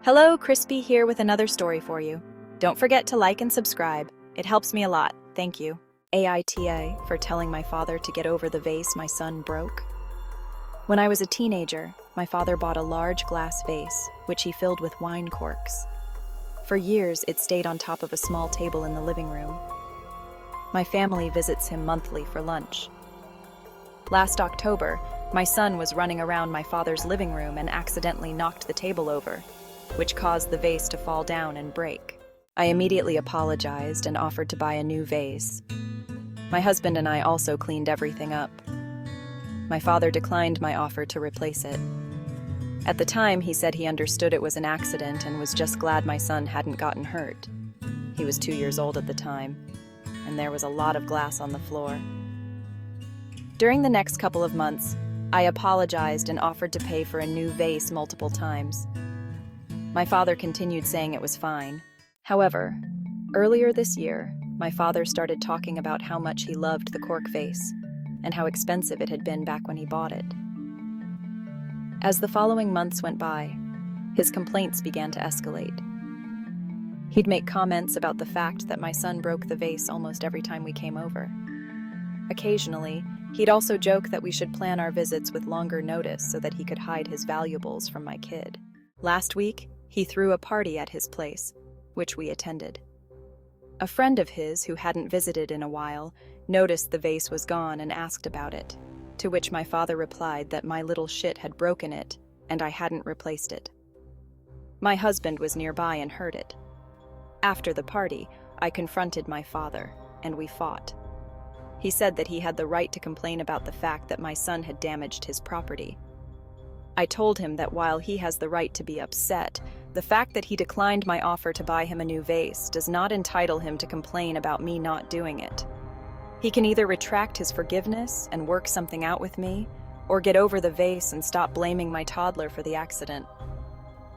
Hello, Crispy here with another story for you. Don't forget to like and subscribe. It helps me a lot. Thank you. AITA for telling my father to get over the vase my son broke. When I was a teenager, my father bought a large glass vase, which he filled with wine corks. For years, it stayed on top of a small table in the living room. My family visits him monthly for lunch. Last October, my son was running around my father's living room and accidentally knocked the table over, which caused the vase to fall down and break. I immediately apologized and offered to buy a new vase. My husband and I also cleaned everything up. My father declined my offer to replace it. At the time, he said he understood it was an accident and was just glad my son hadn't gotten hurt. He was 2 years old at the time, and there was a lot of glass on the floor. During the next couple of months, I apologized and offered to pay for a new vase multiple times. My father continued saying it was fine. However, earlier this year, my father started talking about how much he loved the cork vase and how expensive it had been back when he bought it. As the following months went by, his complaints began to escalate. He'd make comments about the fact that my son broke the vase almost every time we came over. Occasionally, he'd also joke that we should plan our visits with longer notice so that he could hide his valuables from my kid. Last week, he threw a party at his place, which we attended. A friend of his, who hadn't visited in a while, noticed the vase was gone and asked about it, to which my father replied that my little shit had broken it and I hadn't replaced it. My husband was nearby and heard it. After the party, I confronted my father, and we fought. He said that he had the right to complain about the fact that my son had damaged his property. I told him that while he has the right to be upset, the fact that he declined my offer to buy him a new vase does not entitle him to complain about me not doing it. He can either retract his forgiveness and work something out with me, or get over the vase and stop blaming my toddler for the accident.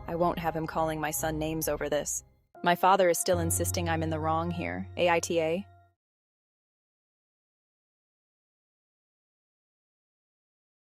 I won't have him calling my son names over this. My father is still insisting I'm in the wrong here. AITA?